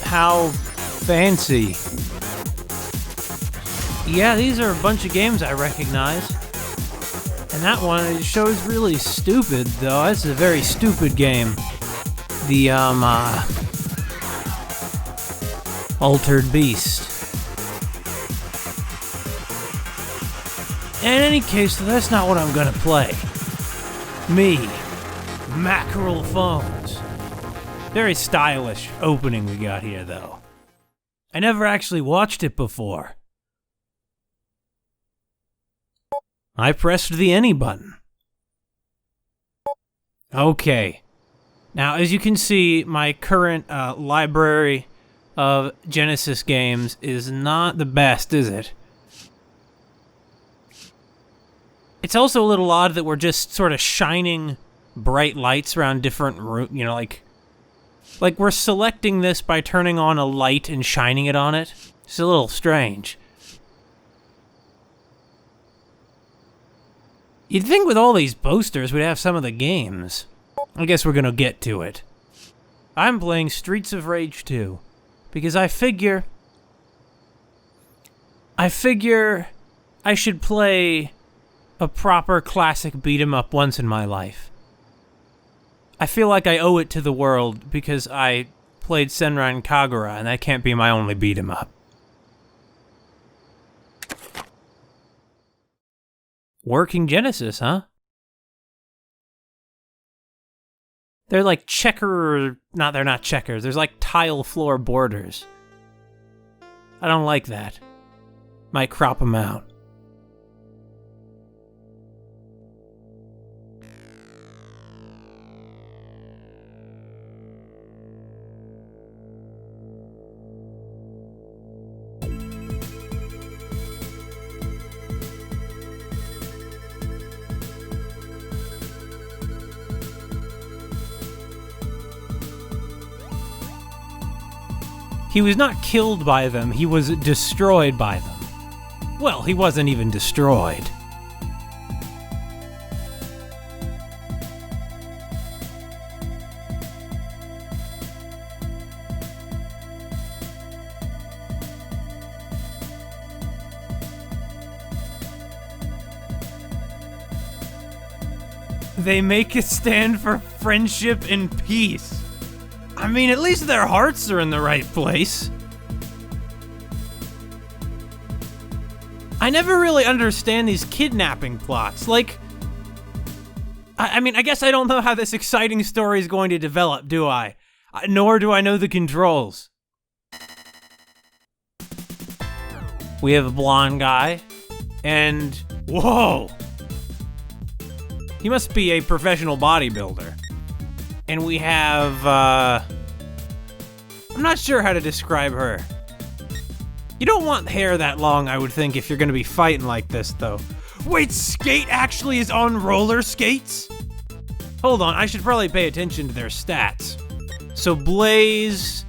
How fancy. Yeah, these are a bunch of games I recognize. And that one, it shows really stupid, though. That's a very stupid game. The, Altered Beast. In any case, that's not what I'm gonna play. Me. Mackerel Phones. Very stylish opening we got here, though. I never actually watched it before. I pressed the any button. Okay. Now, as you can see, my current library of Genesis games is not the best, is it? It's also a little odd that we're just sort of shining bright lights around different rooms, you know, like we're selecting this by turning on a light and shining it on it. It's a little strange. You'd think with all these posters we'd have some of the games. I guess we're gonna get to it. I'm playing Streets of Rage 2, because I figure I should play a proper classic beat-em-up once in my life. I feel like I owe it to the world because I played Senran Kagura, and that can't be my only beat-em-up. Working Genesis, huh? They're like they're not checkers, there's like tile floor borders. I don't like that. Might crop them out. He was not killed by them, he was destroyed by them. Well, he wasn't even destroyed. They make a stand for friendship and peace. I mean, at least their hearts are in the right place. I never really understand these kidnapping plots. Like, I mean, I guess I don't know how this exciting story is going to develop, do I? Nor do I know the controls. We have a blonde guy, and whoa! He must be a professional bodybuilder. And we have, I'm not sure how to describe her. You don't want hair that long, I would think, if you're gonna be fighting like this, though. Wait, Skate actually is on roller skates? Hold on, I should probably pay attention to their stats. So Blaze...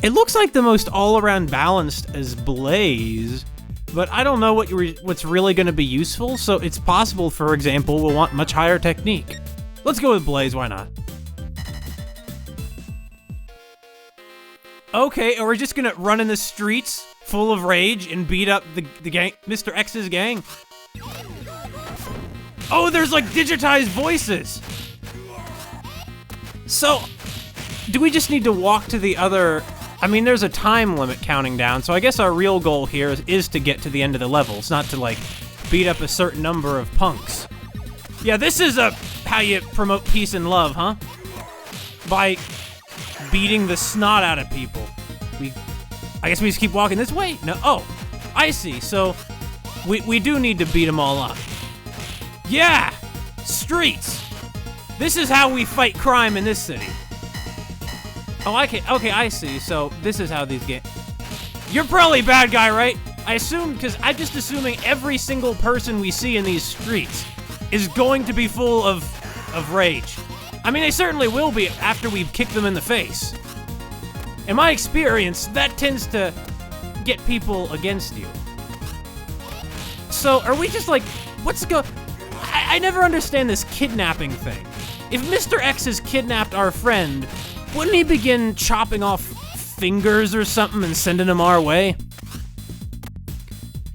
It looks like the most all-around balanced is Blaze, but I don't know what's really going to be useful, so it's possible, for example, we'll want much higher technique. Let's go with Blaze, why not? Okay, are we just gonna run in the streets full of rage and beat up the gang, Mr. X's gang? Oh, there's like digitized voices! So, do we just need to walk to the other... I mean, there's a time limit counting down, so I guess our real goal here is to get to the end of the levels, not to, like, beat up a certain number of punks. Yeah, this is how you promote peace and love, huh? By beating the snot out of people. I guess we just keep walking this way? No, oh, I see, so we do need to beat them all up. Yeah! Streets! This is how we fight crime in this city. Oh, okay, I see. So this is how these games... You're probably a bad guy, right? I assume, because I'm just assuming every single person we see in these streets is going to be full of rage. I mean, they certainly will be after we've kicked them in the face. In my experience, that tends to get people against you. So, are we just like, I never understand this kidnapping thing. If Mr. X has kidnapped our friend, wouldn't he begin chopping off fingers or something and sending them our way?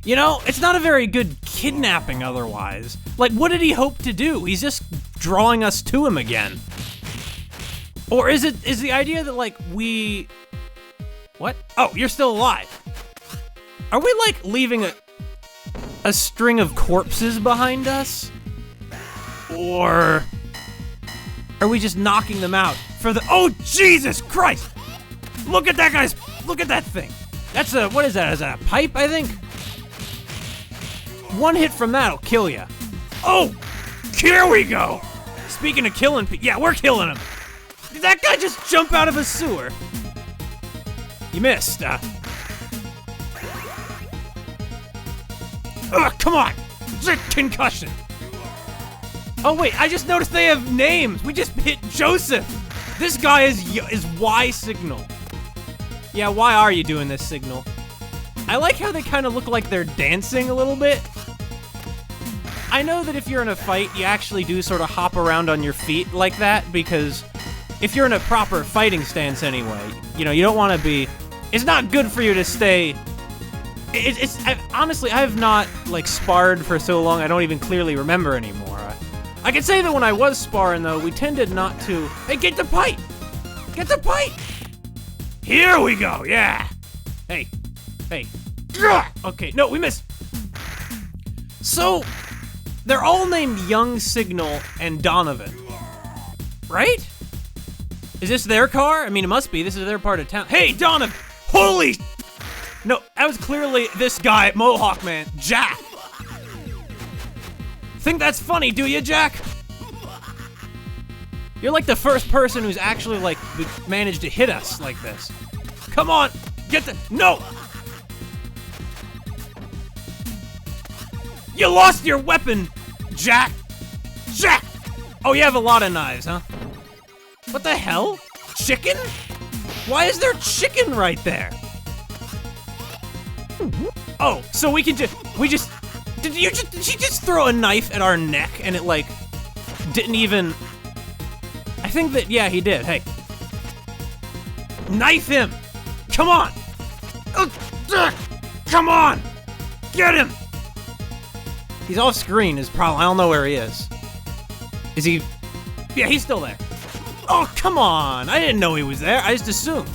You know, it's not a very good kidnapping otherwise. Like, what did he hope to do? He's just drawing us to him again. Or is the idea that, like, we... What? Oh, you're still alive. Are we, like, leaving a string of corpses behind us? Or are we just knocking them out for the... Oh, Jesus Christ! Look at that guy's... Look at that thing. That's a... What is that? Is that a pipe, I think? One hit from that'll kill ya. Oh! Here we go! Speaking of killing people... Yeah, we're killing him. Did that guy just jump out of a sewer? You missed, Ugh, come on! It's a concussion! Oh wait, I just noticed they have names! We just hit Joseph! This guy is Y Signal. Yeah, why are you doing this, Signal? I like how they kind of look like they're dancing a little bit. I know that if you're in a fight, you actually do sort of hop around on your feet like that, because if you're in a proper fighting stance anyway, you know, you don't want to be... It's not good for you to stay... Honestly, I have not, like, sparred for so long, I don't even clearly remember anymore. I can say that when I was sparring, though, we tended not to... Hey, get the pipe! Get the pipe! Here we go, yeah! Hey. Okay, no, we missed. So, they're all named Young Signal and Donovan, right? Is this their car? I mean, it must be. This is their part of town. Hey, Donovan! Holy... No, that was clearly this guy, Mohawk Man, Jack. Think that's funny, do you, Jack? You're like the first person who's actually, like, managed to hit us like this. Come on, get the... No! You lost your weapon, Jack! Jack! Oh, you have a lot of knives, huh? What the hell? Chicken? Why is there chicken right there? Oh, so we can just... Did she just throw a knife at our neck and it, like, didn't even... I think that, yeah, he did. Hey. Knife him! Come on! Come on! Get him! He's off screen is probably... I don't know where he is. Is he... Yeah, he's still there. Oh, come on! I didn't know he was there. I just assumed.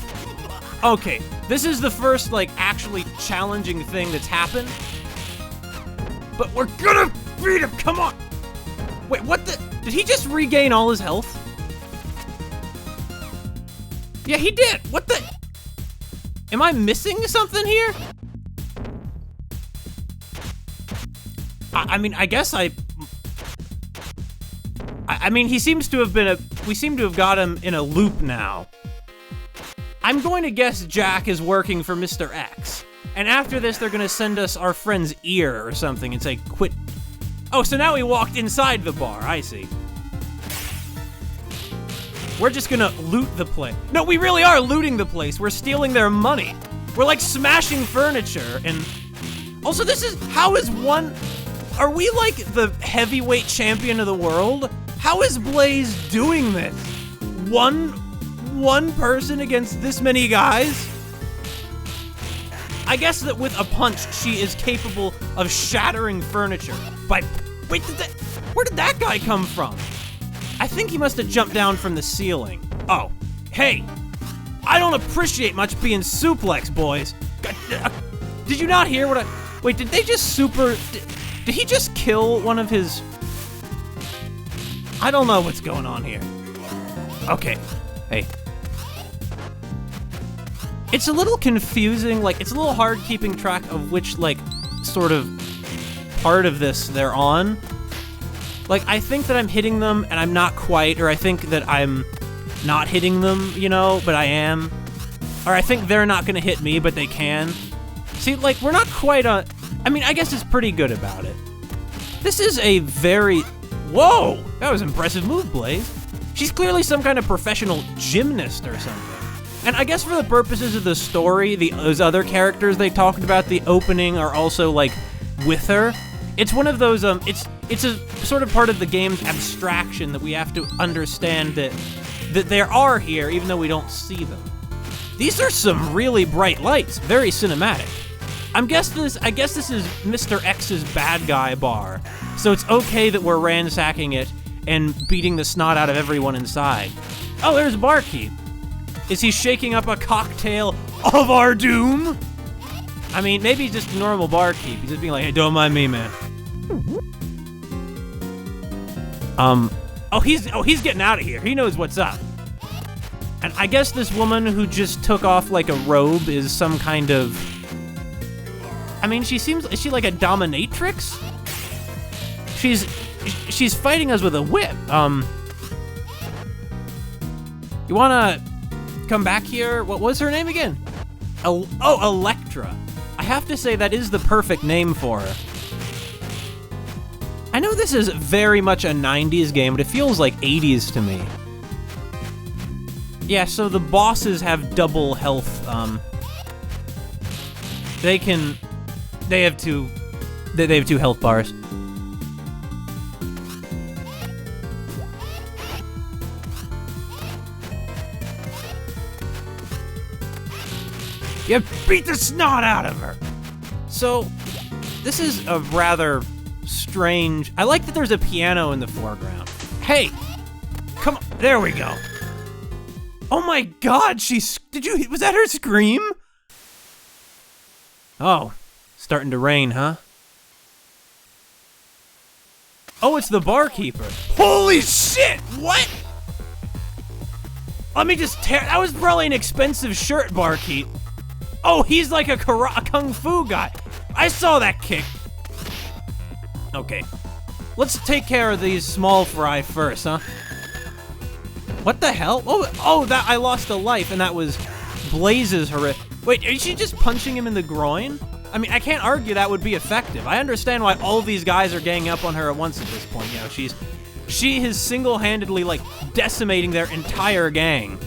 Okay, this is the first, like, actually challenging thing that's happened. But we're gonna beat him, come on! Wait, what the? Did he just regain all his health? Yeah, he did! What the? Am I missing something here? I mean, I guess I mean, he seems to have been we seem to have got him in a loop now. I'm going to guess Jack is working for Mr. X. And after this, they're gonna send us our friend's ear or something and say, quit. Oh, so now we walked inside the bar, I see. We're just gonna loot the place. No, we really are looting the place. We're stealing their money. We're like smashing furniture and... Also, are we like the heavyweight champion of the world? How is Blaze doing this? One person against this many guys? I guess that with a punch, she is capable of shattering furniture. But wait, where did that guy come from? I think he must have jumped down from the ceiling. Oh, hey, I don't appreciate much being suplexed, boys. Did you not hear what wait, did they just did he just kill one of his... I don't know what's going on here. Okay, hey. It's a little confusing, like, it's a little hard keeping track of which, like, sort of part of this they're on. Like, I think that I'm hitting them, and I'm not quite, or I think that I'm not hitting them, you know, but I am. Or I think they're not gonna hit me, but they can. See, like, we're not quite on... I mean, I guess it's pretty good about it. This is a very... Whoa! That was an impressive move, Blaze. She's clearly some kind of professional gymnast or something. And I guess for the purposes of the story, those other characters they talked about the opening are also, like, with her. It's one of those, it's a sort of part of the game's abstraction that we have to understand that there are here, even though we don't see them. These are some really bright lights, very cinematic. I guess this is Mr. X's bad guy bar, so it's okay that we're ransacking it and beating the snot out of everyone inside. Oh, there's Barkeep. Is he shaking up a cocktail of our doom? I mean, maybe he's just a normal barkeep. He's just being like, hey, don't mind me, man. Oh, he's getting out of here. He knows what's up. And I guess this woman who just took off like a robe is some kind of... I mean, is she like a dominatrix? She's fighting us with a whip. You wanna come back here? What was her name again? Electra. I have to say that is the perfect name for her. I know this is very much a 90s game, but it feels like 80s to me. Yeah, so the bosses have double health. They have two health bars. You beat the snot out of her. So, this is a rather strange... I like that there's a piano in the foreground. Hey! Come on, there we go. Oh my god, was that her scream? Oh, starting to rain, huh? Oh, it's the barkeeper. Holy shit, what? Let me just tear, that was probably an expensive shirt, barkeep. Oh, he's like a kung fu guy. I saw that kick. Okay, let's take care of these small fry first, huh? What the hell? Oh, that I lost a life, and that was Blaze's horrific. Wait, is she just punching him in the groin? I mean, I can't argue that would be effective. I understand why all these guys are ganging up on her at once at this point. You know, she is single-handedly, like, decimating their entire gang.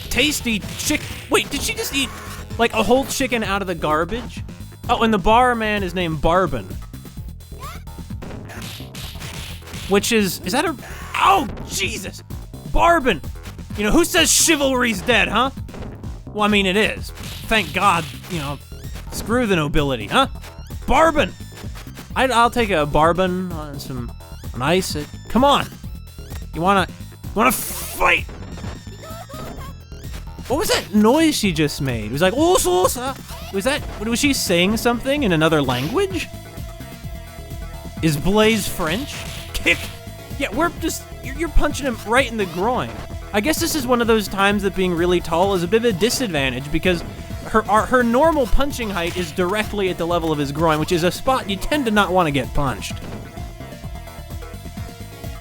Tasty chick. Wait, did she just eat, like, a whole chicken out of the garbage? Oh, and the barman is named Barbin. Which is that a... Oh, Jesus! Barbin! You know, who says chivalry's dead, huh? Well, I mean, it is. Thank God, you know, screw the nobility, huh? Barbin! I'll take a Barbin on some ice. Come on! You wanna fight? What was that noise she just made? It was like, oh, was she saying something in another language? Is Blaze French? Kick! Yeah, you're punching him right in the groin. I guess this is one of those times that being really tall is a bit of a disadvantage because her normal punching height is directly at the level of his groin, which is a spot you tend to not want to get punched.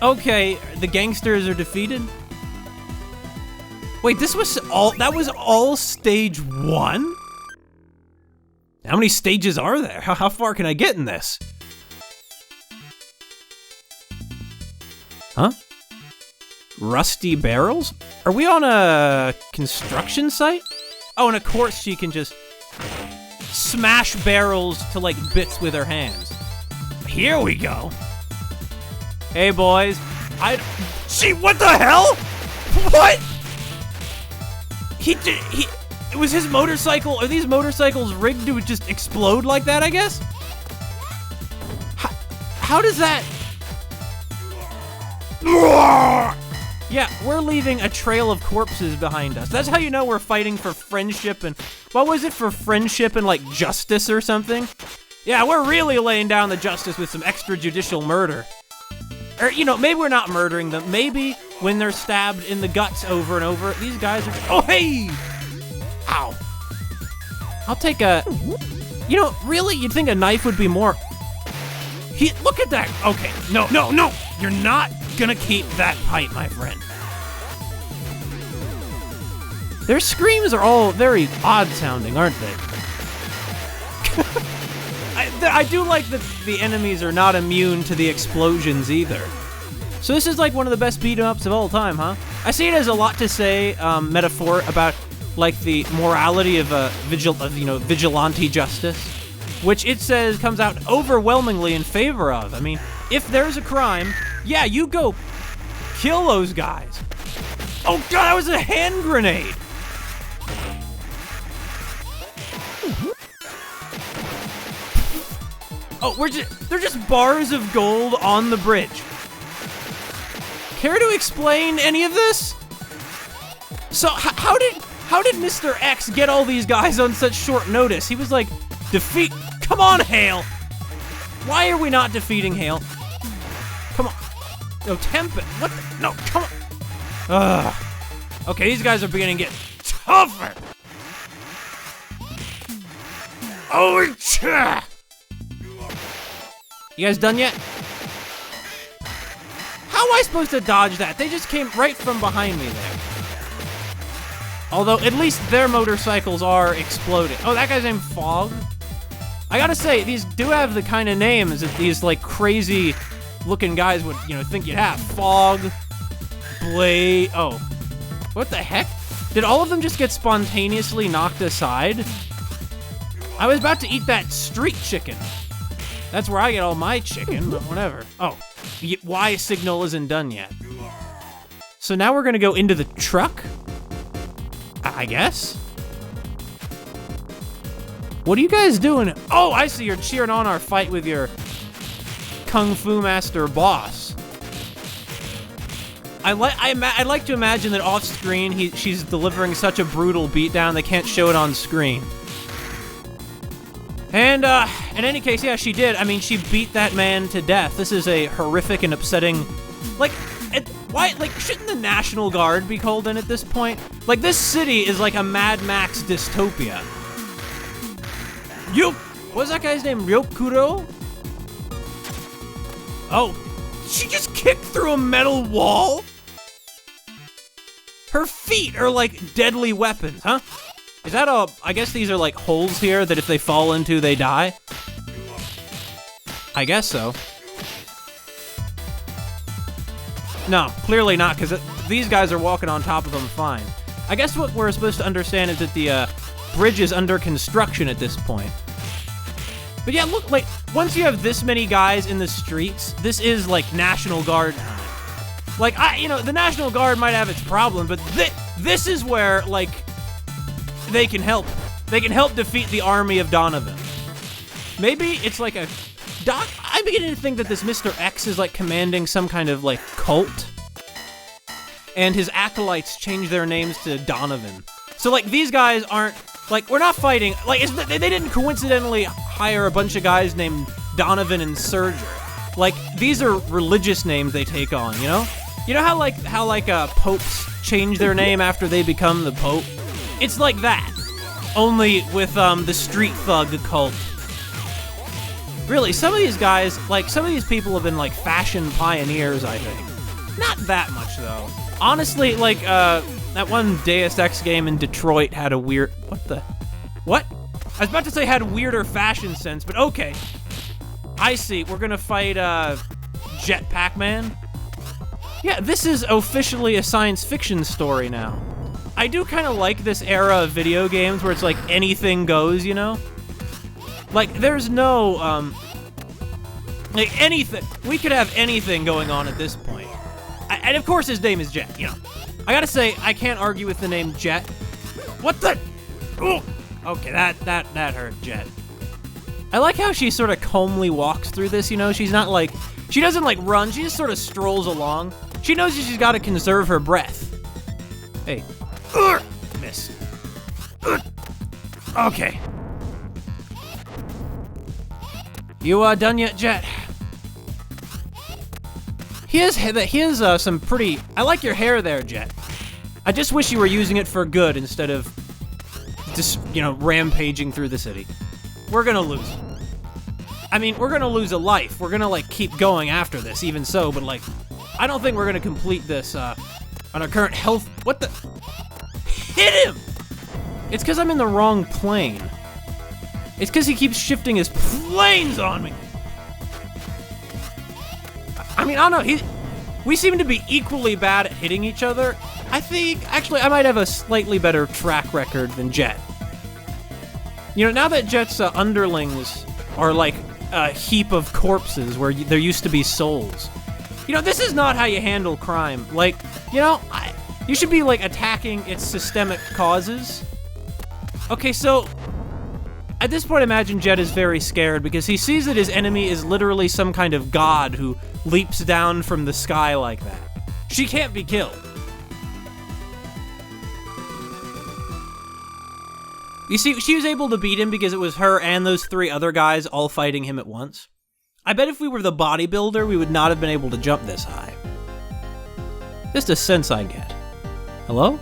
Okay, the gangsters are defeated. Wait, that was all stage 1? How many stages are there? How far can I get in this? Huh? Rusty barrels? Are we on a construction site? Oh, and of course she can just smash barrels to like bits with her hands. Here we go. Hey boys, what the hell? What? It was his motorcycle. Are these motorcycles rigged to just explode like that, I guess? How does that... Yeah, we're leaving a trail of corpses behind us. That's how you know we're fighting for friendship and... What was it, for friendship and, like, justice or something? Yeah, we're really laying down the justice with some extrajudicial murder. Or, you know, maybe we're not murdering them. Maybe when they're stabbed in the guts over and over, these guys are... Oh, hey! Ow. I'll take a... You know, really, you'd think a knife would be more... Look at that. Okay, no. You're not gonna keep that pipe, my friend. Their screams are all very odd sounding, aren't they? I do like that the enemies are not immune to the explosions either. So this is like one of the best beat 'em ups of all time, huh? I see it as a lot to say metaphor about like the morality of vigilante justice, which it says comes out overwhelmingly in favor of. I mean, if there's a crime, yeah, you go kill those guys. Oh god, that was a hand grenade. Oh, they're just bars of gold on the bridge. Care to explain any of this? So how did Mr. X get all these guys on such short notice? He was like, come on, Hale. Why are we not defeating Hale? Come on. No, Tempest. What the? No, come on. Ugh. Okay, these guys are beginning to get tougher. Oh, yeah. You guys done yet? How am I supposed to dodge that? They just came right from behind me there. Although, at least their motorcycles are exploding. Oh, that guy's named Fog? I gotta say, these do have the kind of names that these, like, crazy-looking guys would, think you'd have. Fog, Blade... Oh. What the heck? Did all of them just get spontaneously knocked aside? I was about to eat that street chicken. That's where I get all my chicken, but whatever. Oh, Y signal isn't done yet. So now we're gonna go into the truck? I guess? What are you guys doing? Oh, I see, you're cheering on our fight with your Kung Fu Master boss. I like to imagine that off screen, she's delivering such a brutal beatdown they can't show it on screen. And, in any case, yeah, she did. I mean, she beat that man to death. This is a horrific and upsetting... shouldn't the National Guard be called in at this point? Like, this city is like a Mad Max dystopia. What's that guy's name? Ryokuro? Oh, she just kicked through a metal wall? Her feet are like deadly weapons, huh? Is that I guess these are like holes here that if they fall into, they die? I guess so. No, clearly not, because these guys are walking on top of them fine. I guess what we're supposed to understand is that the bridge is under construction at this point. But yeah, look, like, once you have this many guys in the streets, this is like National Guard time. Like, the National Guard might have its problem, but this is where, like, they can help. They can help defeat the army of Donovan. Maybe it's like a... I'm beginning to think that this Mr. X is like commanding some kind of like cult. And his acolytes change their names to Donovan. So like these guys aren't... Like, we're not fighting... Like, they didn't coincidentally hire a bunch of guys named Donovan and Surger. Like, these are religious names they take on, you know? You know how popes change their name after they become the pope? It's like that, only with the street thug cult. Really, some of these guys, like, some of these people have been like fashion pioneers, I think. Not that much, though. Honestly, like, that one Deus Ex game in Detroit had a weird... What? I was about to say had weirder fashion sense, but okay. I see, we're gonna fight, Jetpack Man? Yeah, this is officially a science fiction story now. I do kind of like this era of video games where it's like anything goes, you know? Like, there's no, like, anything. We could have anything going on at this point. And of course his name is Jet, you know. I gotta say, I can't argue with the name Jet. What the? Ooh. Okay, that hurt, Jet. I like how she sort of calmly walks through this, you know? She's not like, she doesn't like run, she just sort of strolls along. She knows she's gotta conserve her breath. Hey. Miss. Okay. You done yet, Jet? He has some pretty... I like your hair there, Jet. I just wish you were using it for good instead of just, rampaging through the city. We're gonna lose. I mean, we're gonna lose a life. We're gonna, like, keep going after this, even so, but, like, I don't think we're gonna complete this, on our current health. What the? Hit him! It's because I'm in the wrong plane. It's because he keeps shifting his planes on me. I mean, I don't know, we seem to be equally bad at hitting each other. I think, actually, I might have a slightly better track record than Jet. You know, now that Jet's underlings are like a heap of corpses where there used to be souls. You know, this is not how you handle crime. Like, you know, you should be, like, attacking its systemic causes. Okay, so at this point, imagine Jet is very scared because he sees that his enemy is literally some kind of god who leaps down from the sky like that. She can't be killed. You see, she was able to beat him because it was her and those 3 other guys all fighting him at once. I bet if we were the bodybuilder, we would not have been able to jump this high. Just a sense I get. Hello?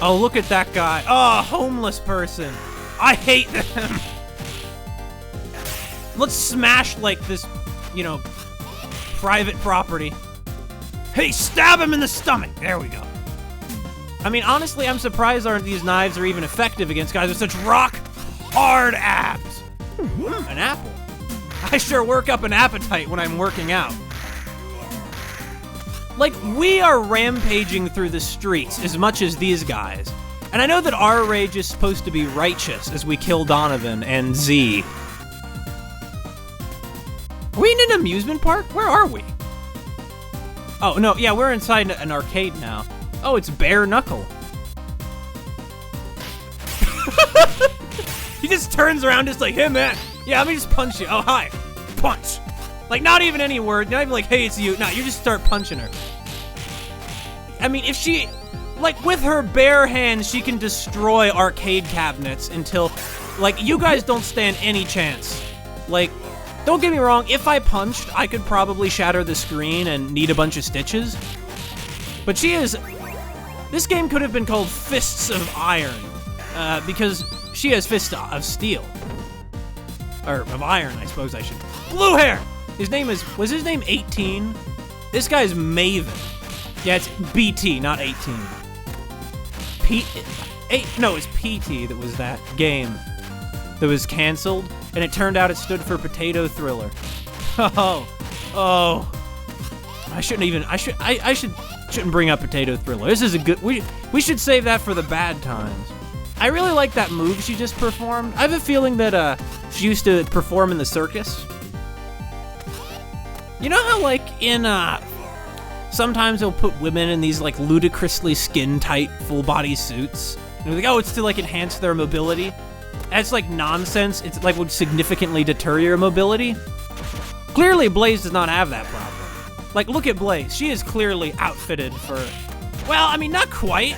Oh, look at that guy. Oh, homeless person. I hate them. Let's smash, like, this, you know, private property. Hey, stab him in the stomach. There we go. I mean, honestly, I'm surprised these knives are even effective against guys with such rock-hard abs. An apple. I sure work up an appetite when I'm working out. Like, we are rampaging through the streets as much as these guys. And I know that our rage is supposed to be righteous as we kill Donovan and Z. Are we in an amusement park? Where are we? Oh, no, yeah, we're inside an arcade now. Oh, it's bare knuckle. He just turns around just like, hey, man. Yeah, let me just punch you. Oh, hi. Punch. Like, not even any word. Not even like, hey, it's you. No, you just start punching her. I mean, if she... Like, with her bare hands, she can destroy arcade cabinets until... Like, you guys don't stand any chance. Like, don't get me wrong. If I punched, I could probably shatter the screen and need a bunch of stitches. But she is... This game could have been called Fists of Iron. Because she has fists of steel. Or of iron, I suppose I should... Blue hair! His name is... Was his name 18? This guy's Maven. Yeah, it's BT, not 18. No, it's PT that was that game that was canceled, and it turned out it stood for Potato Thriller. Oh. I shouldn't bring up Potato Thriller. This is a good... We should save that for the bad times. I really like that move she just performed. I have a feeling that she used to perform in the circus. You know how, like, in, sometimes they'll put women in these, like, ludicrously skin-tight, full-body suits? And they're like, oh, it's to, like, enhance their mobility? That's, like, nonsense. It's, like, would significantly deter your mobility. Clearly, Blaze does not have that problem. Like, look at Blaze. She is clearly outfitted for... Well, I mean, not quite.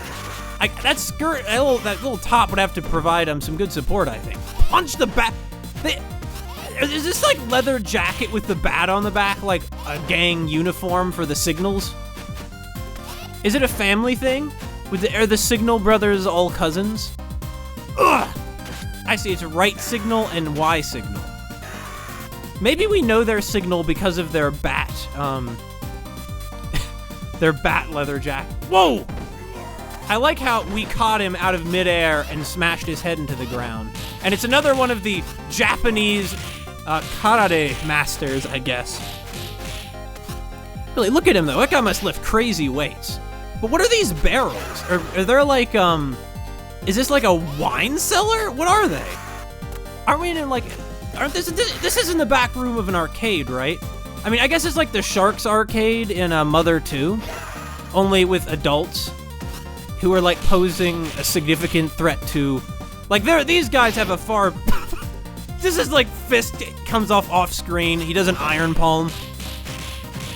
That skirt, that little top would have to provide some good support, I think. Punch the back. Is this like leather jacket with the bat on the back, like a gang uniform for the Signals? Is it a family thing? Are the Signal brothers all cousins? Ugh! I see, it's right signal and Y signal. Maybe we know their signal because of their bat, their bat leather jacket. Whoa! I like how we caught him out of midair and smashed his head into the ground. And it's another one of the Japanese karate masters, I guess. Really, look at him though. That guy must lift crazy weights. But what are these barrels? Are there like, is this like a wine cellar? What are they? Aren't we in like, this is in the back room of an arcade, right? I mean, I guess it's like the Sharks arcade in Mother 2, only with adults who are like posing a significant threat to, like these guys have a far, this is like fist comes off screen, he does an iron palm.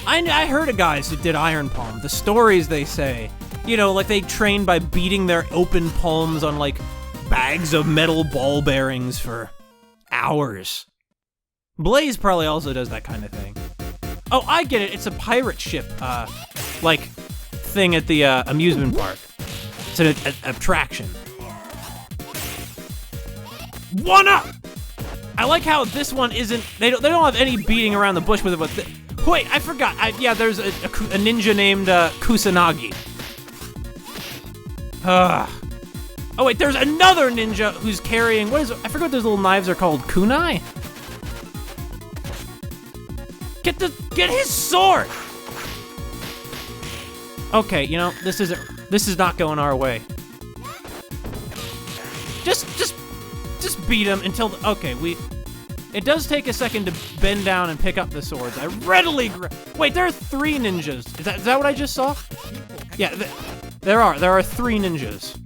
I heard of guys who did iron palm, the stories they say, you know, like they train by beating their open palms on like bags of metal ball bearings for hours. Blaze probably also does that kind of thing. Oh, I get it, it's a pirate ship, like, thing at the amusement park. It's an attraction. One up! I like how this one isn't, they don't have any beating around the bush with it, but wait, I forgot. Yeah, there's a ninja named Kusanagi. Oh wait, there's another ninja who's carrying, I forget what those little knives are called, kunai? Get his sword! Okay, you know, this is not going our way. Just beat him until, okay, it does take a second to bend down and pick up the swords. I readily wait, there are 3 ninjas. Is that what I just saw? Yeah, there are 3 ninjas.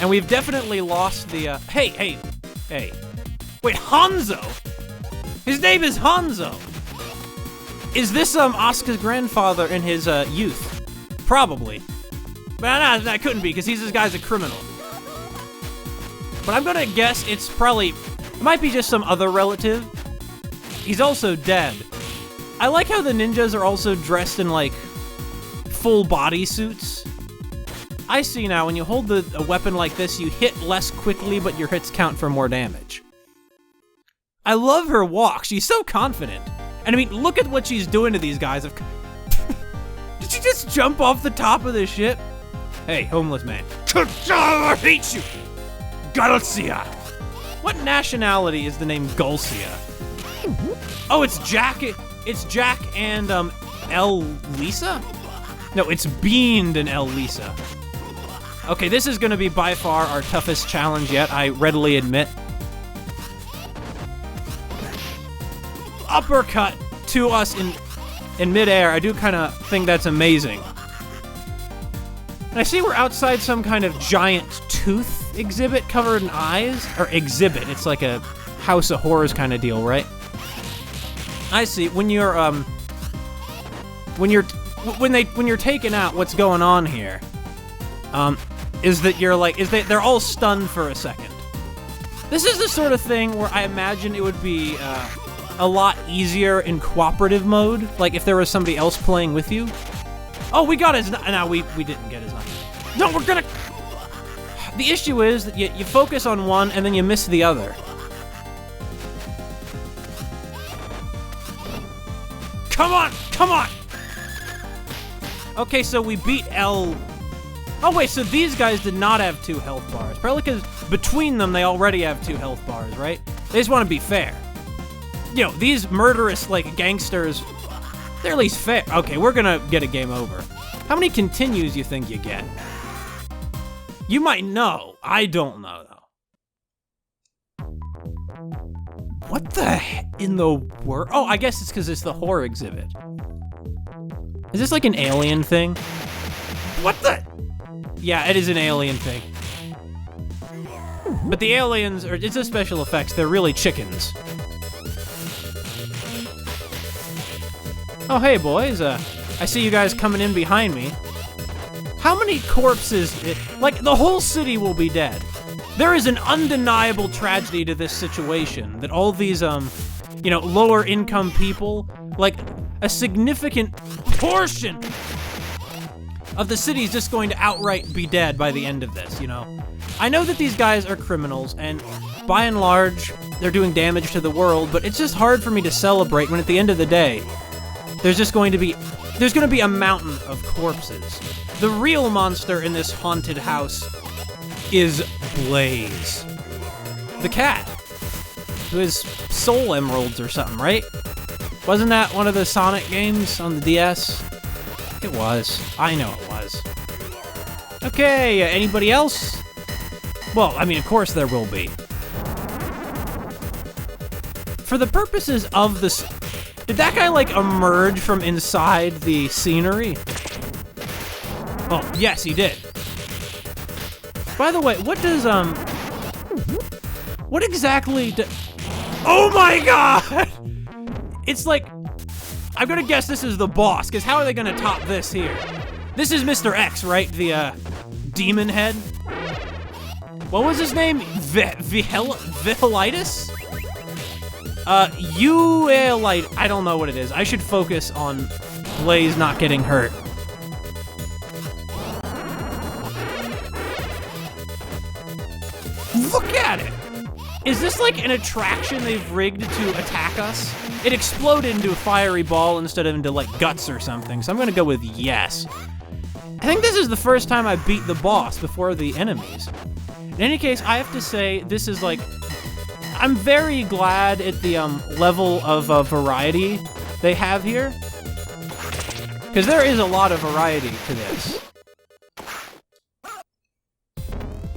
And we've definitely lost the, hey. Wait, Hanzo? His name is Hanzo. Is this, Asuka's grandfather in his, youth? Probably. But no, that couldn't be, because this guy's a criminal. But I'm gonna guess it might be just some other relative. He's also dead. I like how the ninjas are also dressed in, like, full body suits. I see now, when you hold a weapon like this, you hit less quickly, but your hits count for more damage. I love her walk. She's so confident. And I mean, look at what she's doing to these guys. Did she just jump off the top of this ship? Hey, homeless man. I hate you! Gulcia! What nationality is the name Gulcia? Oh, it's Jack. It's Jack and, El Lisa? No, it's Beaned and El Lisa. Okay, this is gonna be by far our toughest challenge yet, I readily admit. Uppercut to us in midair. I do kind of think that's amazing. And I see we're outside some kind of giant tooth exhibit covered in eyes. Or exhibit, it's like a House of Horrors kind of deal, right? I see. When you're taken out, what's going on here? Is that they're all stunned for a second. This is the sort of thing where I imagine it would be a lot easier in cooperative mode, like if there was somebody else playing with you. Oh, we got his knife. No, we didn't get his knife. No, we're gonna... The issue is that you focus on one and then you miss the other. Come on! Okay, so we beat L... Oh wait, so these guys did not have 2 health bars. Probably because between them they already have 2 health bars, right? They just want to be fair. You know, these murderous, like, gangsters, they're at least fair. Okay, we're gonna get a game over. How many continues you think you get? You might know. I don't know, though. What the heck in the world? Oh, I guess it's because it's the horror exhibit. Is this like an alien thing? What the? Yeah, it is an alien thing. But the aliens, it's the special effects, they're really chickens. Oh, hey, boys. I see you guys coming in behind me. How many corpses? Like, the whole city will be dead. There is an undeniable tragedy to this situation that all these, you know, lower income people, like, a significant portion of the city is just going to outright be dead by the end of this, you know? I know that these guys are criminals, and by and large, they're doing damage to the world, but it's just hard for me to celebrate when at the end of the day, there's going to be a mountain of corpses. The real monster in this haunted house is Blaze. The cat, who has soul emeralds or something, right? Wasn't that one of the Sonic games on the DS? It was. I know it was. Okay, anybody else? Well, I mean, of course there will be. For the purposes of this... Did that guy, like, emerge from inside the scenery? Oh, yes, he did. By the way, what does, what exactly Oh my god! It's like... I'm gonna guess this is the boss, because how are they gonna top this here? This is Mr. X, right? The, demon head? What was his name? Vihelitis? Uelite. I don't know what it is. I should focus on Blaze not getting hurt. Look at it! Is this like an attraction they've rigged to attack us? It exploded into a fiery ball instead of into like guts or something, so I'm gonna go with yes. I think this is the first time I beat the boss before the enemies. In any case, I have to say, this is like, I'm very glad at the level of variety they have here. Because there is a lot of variety to this.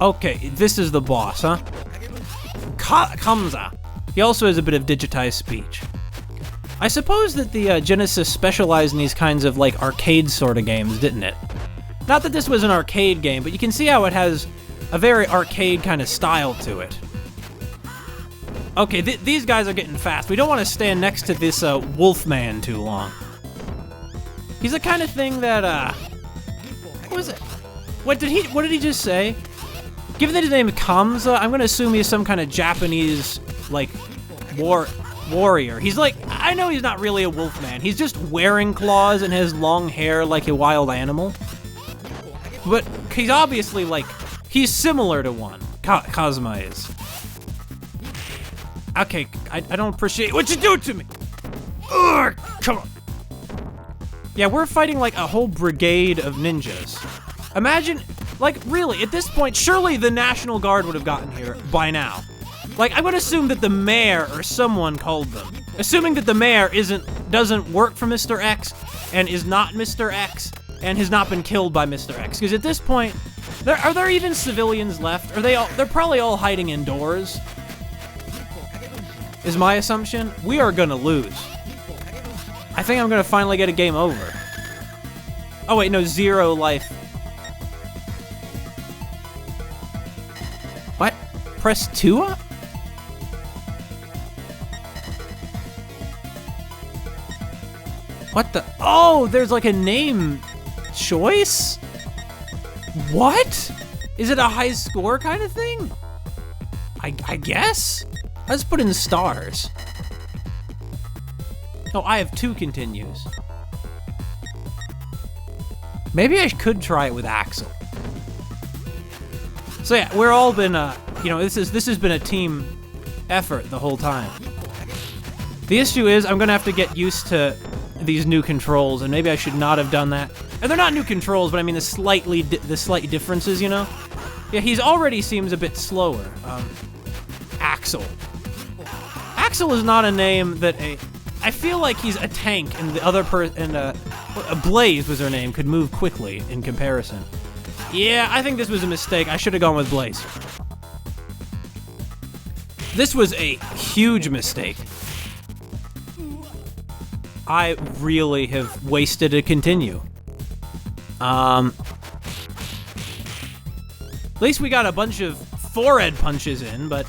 Okay, this is the boss, huh? Kamza. He also has a bit of digitized speech. I suppose that the Genesis specialized in these kinds of like arcade sort of games, didn't it? Not that this was an arcade game, but you can see how it has a very arcade kind of style to it. Okay, these guys are getting fast. We don't want to stand next to this Wolfman too long. He's the kind of thing that, what was it? What did he just say? Given that his name is Kamza, I'm gonna assume he's some kind of Japanese, like, warrior. He's like, I know he's not really a Wolfman. He's just wearing claws and has long hair like a wild animal. But he's obviously, like, he's similar to one. Kazuma is. Okay, I don't appreciate what you do to me. Ugh, come on. Yeah, we're fighting like a whole brigade of ninjas. Imagine, like, really, at this point, surely the National Guard would have gotten here by now. Like, I would assume that the mayor or someone called them. Assuming that the mayor doesn't work for Mr. X and is not Mr. X and has not been killed by Mr. X. Because at this point, are there even civilians left? They're probably all hiding indoors. Is my assumption. We are gonna lose. I think I'm gonna finally get a game over. Oh wait, no, 0 life. What? Press 2 up? What the? Oh, there's like a name choice? What? Is it a high score kind of thing? I guess? Let's put in stars. Oh, I have 2 continues. Maybe I could try it with Axel. So yeah, we're all been, you know, this has been a team effort the whole time. The issue is I'm gonna have to get used to these new controls, and maybe I should not have done that. And they're not new controls, but I mean the slight differences, you know? Yeah, he's already seems a bit slower. Axel. Axel is not a name that I feel like he's a tank, and the other Blaze was her name, could move quickly in comparison. Yeah, I think this was a mistake. I should have gone with Blaze. This was a huge mistake. I really have wasted a continue. At least we got a bunch of forehead punches in, but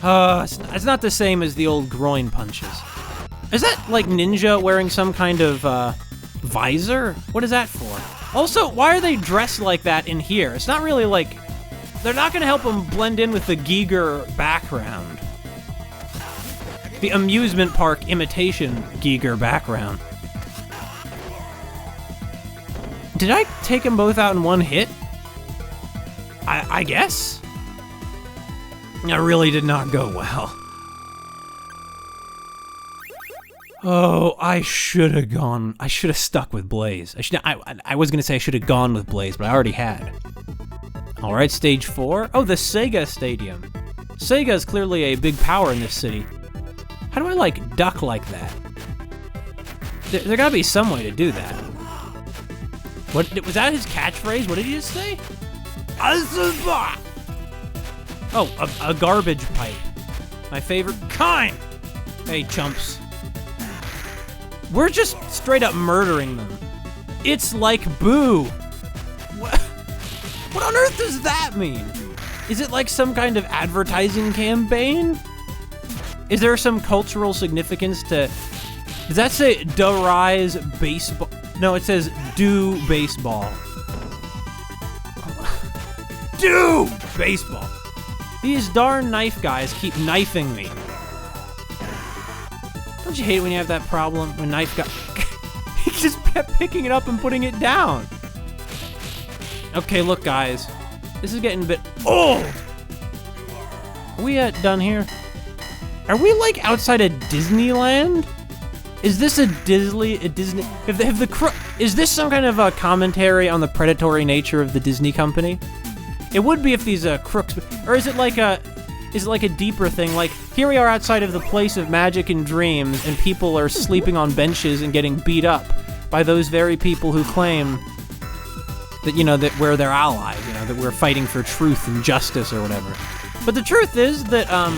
it's not the same as the old groin punches. Is that like Ninja wearing some kind of visor? What is that for? Also, why are they dressed like that in here? It's not really like, they're not gonna help them blend in with the Giger background. The amusement park imitation Giger background. Did I take them both out in one hit? I guess? That really did not go well. Oh, I should have stuck with Blaze. I was gonna say I should have gone with Blaze, but I already had. All right, stage 4. Oh, the Sega Stadium. Sega is clearly a big power in this city. How do I, like, duck like that? There gotta be some way to do that. What, was that his catchphrase? What did he just say? Oh, a garbage pipe. My favorite kind. Hey, chumps. We're just straight up murdering them. It's like Boo. What on earth does that mean? Is it like some kind of advertising campaign? Is there some cultural significance to... Does that say "Da Rise Baseball"? No, it says "Do Baseball." Do baseball. These darn knife guys keep knifing me. Don't you hate when you have that problem? When knife guy... He just kept picking it up and putting it down. Okay, look guys. This is getting a bit... Oh! Are we done here? Are we like outside of Disneyland? Is this a Disney? Is this some kind of a commentary on the predatory nature of the Disney company? It would be if these crooks, or is it like a deeper thing? Like, here we are outside of the place of magic and dreams, and people are sleeping on benches and getting beat up by those very people who claim that, that we're their allies, that we're fighting for truth and justice or whatever. But the truth is that, I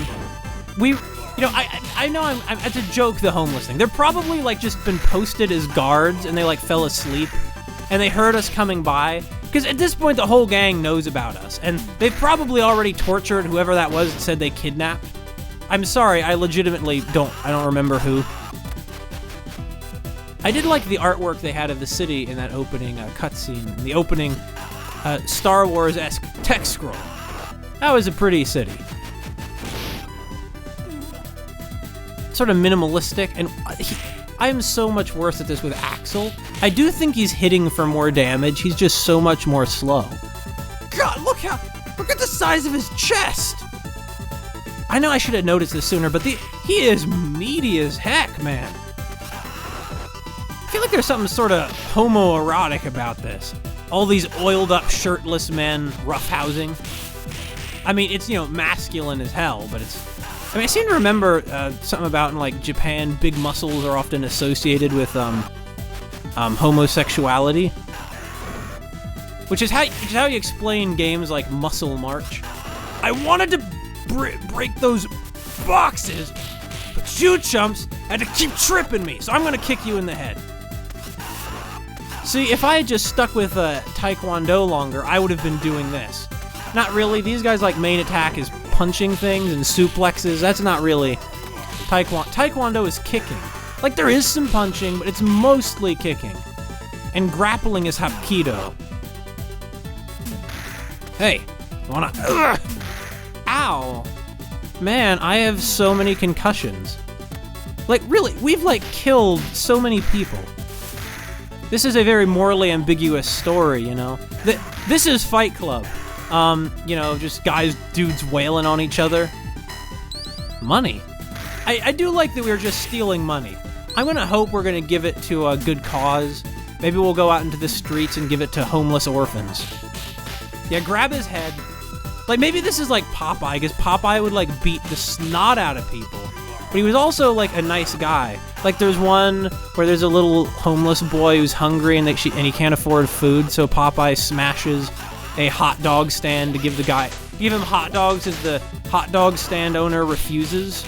know it's a joke, the homeless thing. They're probably, just been posted as guards, and they, fell asleep, and they heard us coming by. Because at this point, the whole gang knows about us, and they've probably already tortured whoever that was that said they kidnapped. I'm sorry, I legitimately don't remember who. I did like the artwork they had of the city in that opening cutscene, the opening Star Wars-esque text scroll. That was a pretty city. Sort of minimalistic, and I am so much worse at this with Axel. I do think he's hitting for more damage. He's just so much more slow. God, look at the size of his chest. I know I should have noticed this sooner, but he is meaty as heck, man. I feel like there's something sort of homoerotic about this. All these oiled up, shirtless men roughhousing. I mean, it's, masculine as hell, but I seem to remember something about in Japan, big muscles are often associated with homosexuality, which is how you explain games like Muscle March. I wanted to break those boxes, but you chumps had to keep tripping me, so I'm gonna kick you in the head. See, if I had just stuck with Taekwondo longer, I would have been doing this. Not really. These guys' main attack is punching things and suplexes. That's not really Taekwondo. Taekwondo is kicking. There is some punching, but it's mostly kicking. And grappling is Hapkido. Hey, wanna... Ugh! Ow! Man, I have so many concussions. Really, we've, killed so many people. This is a very morally ambiguous story, This is Fight Club. Just dudes wailing on each other. Money. I do like that we were just stealing money. I'm gonna hope we're gonna give it to a good cause. Maybe we'll go out into the streets and give it to homeless orphans. Yeah, grab his head. Maybe this is like Popeye, because Popeye would, beat the snot out of people. But he was also, a nice guy. There's one where there's a little homeless boy who's hungry and he can't afford food, so Popeye smashes a hot dog stand to give him hot dogs as the hot dog stand owner refuses.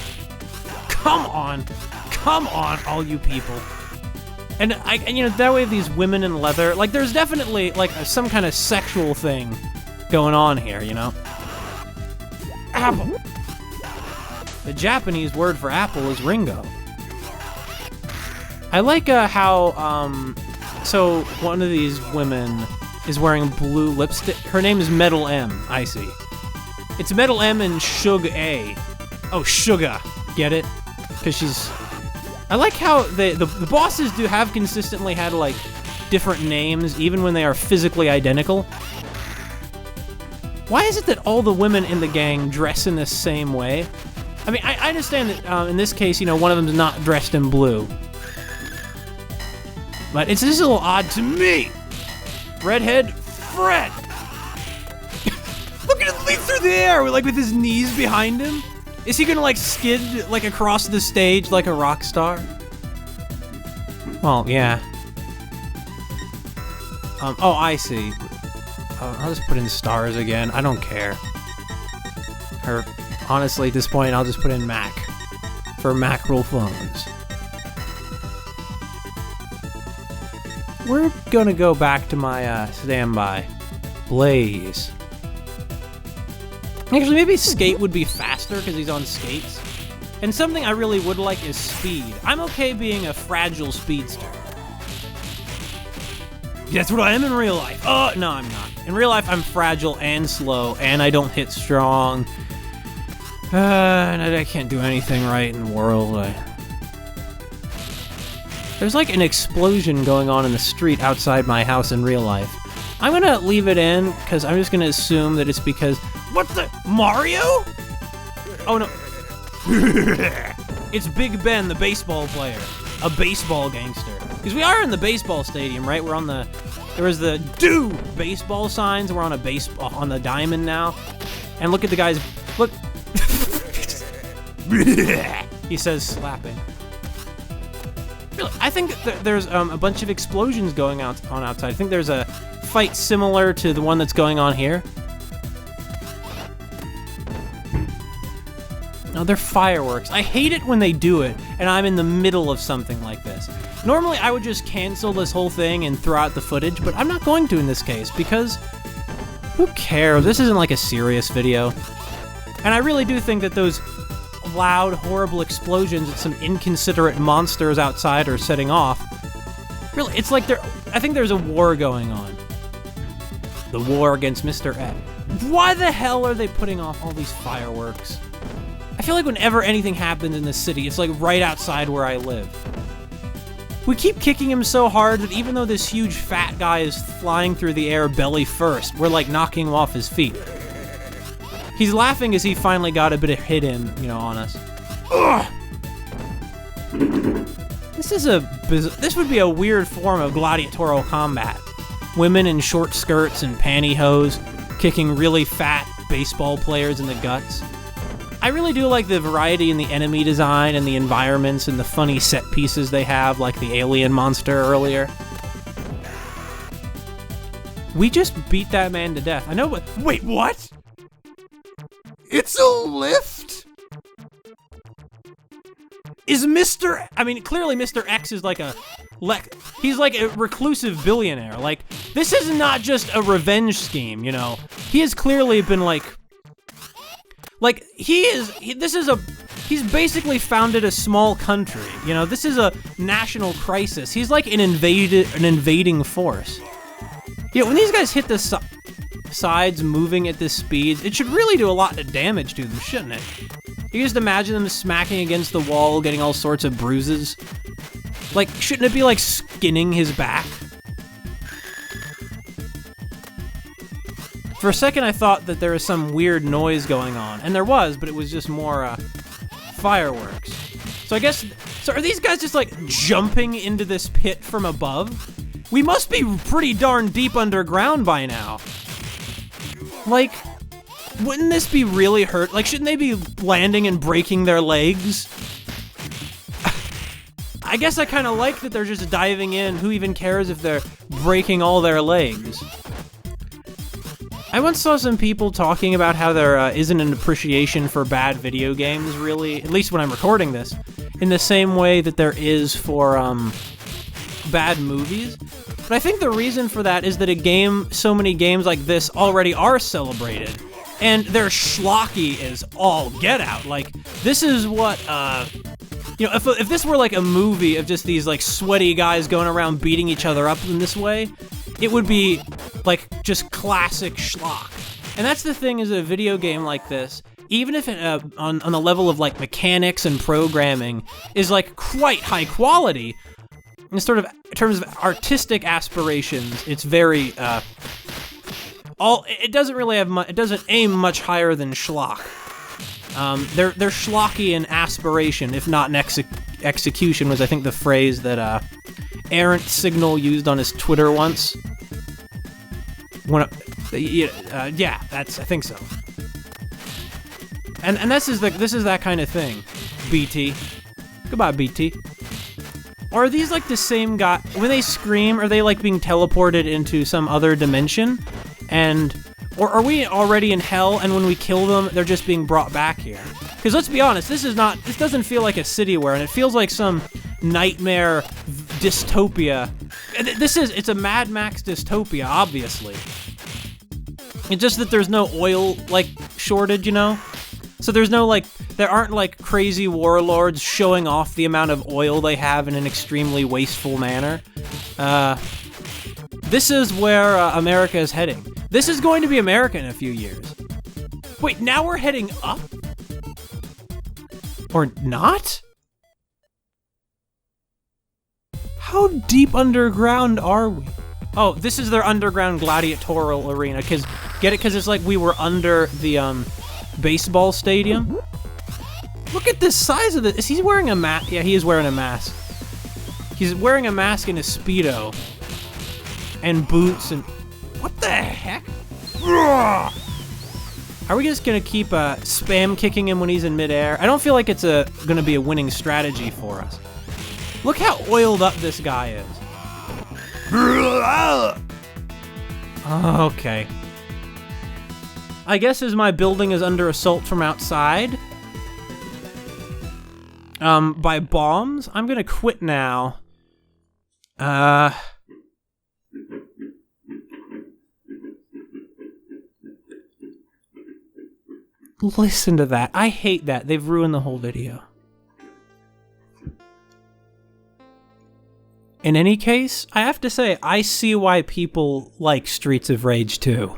Come on, all you people. And that way these women in leather, there's definitely some kind of sexual thing going on here, Apple. The Japanese word for apple is Ringo. I like how so one of these women is wearing blue lipstick. Her name is Metal M, I see. It's Metal M and Shug A. Oh, Suga. Get it? Because she's... I like how the bosses do have consistently had, different names, even when they are physically identical. Why is it that all the women in the gang dress in the same way? I understand that in this case, one of them's not dressed in blue. But it's just a little odd to me. Redhead Fred. Look at him leap through the air with his knees behind him. Is he gonna skid across the stage like a rock star? Well, yeah. Oh, I see. I'll just put in stars again. I don't care. Or honestly, at this point, I'll just put in Mac for mackerel phones. We're gonna go back to my standby. Blaze. Actually, maybe skate would be faster because he's on skates. And something I really would like is speed. I'm okay being a fragile speedster. That's what I am in real life. Oh, no, I'm not. In real life, I'm fragile and slow, and I don't hit strong. And I can't do anything right in the world. There's an explosion going on in the street outside my house in real life. I'm gonna leave it in, because I'm just gonna assume that it's because... What the... Mario? Oh no. It's Big Ben, the baseball player. A baseball gangster. Because we are in the baseball stadium, right? We're on the... There was the do baseball signs. We're on on the diamond now. And look at the guys. Look. He says slapping. Really, I think that there's a bunch of explosions going on outside. I think there's a fight similar to the one that's going on here. No, they're fireworks. I hate it when they do it, and I'm in the middle of something like this. Normally, I would just cancel this whole thing and throw out the footage, but I'm not going to in this case, because who cares? This isn't like a serious video. And I really do think that those loud, horrible explosions that some inconsiderate monsters outside are setting off, really, it's like I think there's a war going on. The war against Mr. X. Why the hell are they putting off all these fireworks? I feel like whenever anything happens in this city, it's like right outside where I live. We keep kicking him so hard that even though this huge fat guy is flying through the air belly first, we're like knocking him off his feet. He's laughing as he finally got a bit of hit in, on us. Ugh! This would be a weird form of gladiatorial combat. Women in short skirts and pantyhose kicking really fat baseball players in the guts. I really do like the variety in the enemy design and the environments and the funny set pieces they have, like the alien monster earlier. We just beat that man to death. I know, but wait, what? It's a lift? Is clearly Mr. X is like he's like a reclusive billionaire. Like, this is not just a revenge scheme, He has clearly been he's basically founded a small country. This is a national crisis. He's like an invading force. When these guys hit the sides moving at this speed, it should really do a lot of damage to them, shouldn't it? You can just imagine them smacking against the wall, getting all sorts of bruises. Like, shouldn't it be like skinning his back? For a second, I thought that there was some weird noise going on, and there was, but it was just more fireworks. So are these guys just like jumping into this pit from above? We must be pretty darn deep underground by now. Like, wouldn't this be really hurt? Like, shouldn't they be landing and breaking their legs? I guess I kind of like that they're just diving in. Who even cares if they're breaking all their legs? I once saw some people talking about how there isn't an appreciation for bad video games, really, at least when I'm recording this, in the same way that there is for bad movies. But I think the reason for that is that so many games like this already are celebrated, and their schlocky is all get out. Like, this is what, if this were like a movie of just these like sweaty guys going around beating each other up in this way, it would be like just classic schlock. And that's the thing, is a video game like this, even if it on the level of like mechanics and programming is like quite high quality, in in terms of artistic aspirations, it's very it doesn't really have it doesn't aim much higher than schlock. They're schlocky in aspiration, if not in execution, was I think the phrase that Errant Signal used on his Twitter once. I think so. And this is that kind of thing. BT. Goodbye, BT. Or are these like the same guy? When they scream, are they like being teleported into some other dimension? Or are we already in hell, and when we kill them, they're just being brought back here? Because let's be honest, this doesn't feel like a city-ware, and it feels like some nightmare dystopia. It's a Mad Max dystopia, obviously. It's just that there's no oil, shortage, So there aren't, crazy warlords showing off the amount of oil they have in an extremely wasteful manner. This is where America is heading. This is going to be America in a few years. Wait, now we're heading up? Or not? How deep underground are we? Oh, this is their underground gladiatorial arena. Get it? Because it's like we were under the baseball stadium. Look at the size of this. Is he wearing a mask? Yeah, he is wearing a mask. He's wearing a mask and a Speedo. And boots and... What the heck? Are we just gonna keep spam kicking him when he's in midair? I don't feel like it's gonna be a winning strategy for us. Look how oiled up this guy is. Okay. I guess as my building is under assault from outside, by bombs, I'm gonna quit now. Listen to that. I hate that. They've ruined the whole video. In any case, I have to say, I see why people like Streets of Rage 2.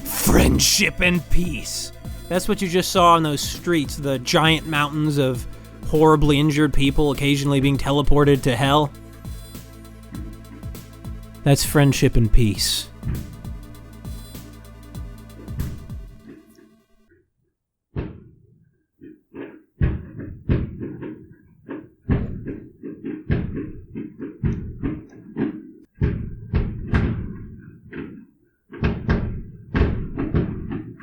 Friendship and peace. That's what you just saw on those streets, the giant mountains of horribly injured people occasionally being teleported to hell. That's friendship and peace.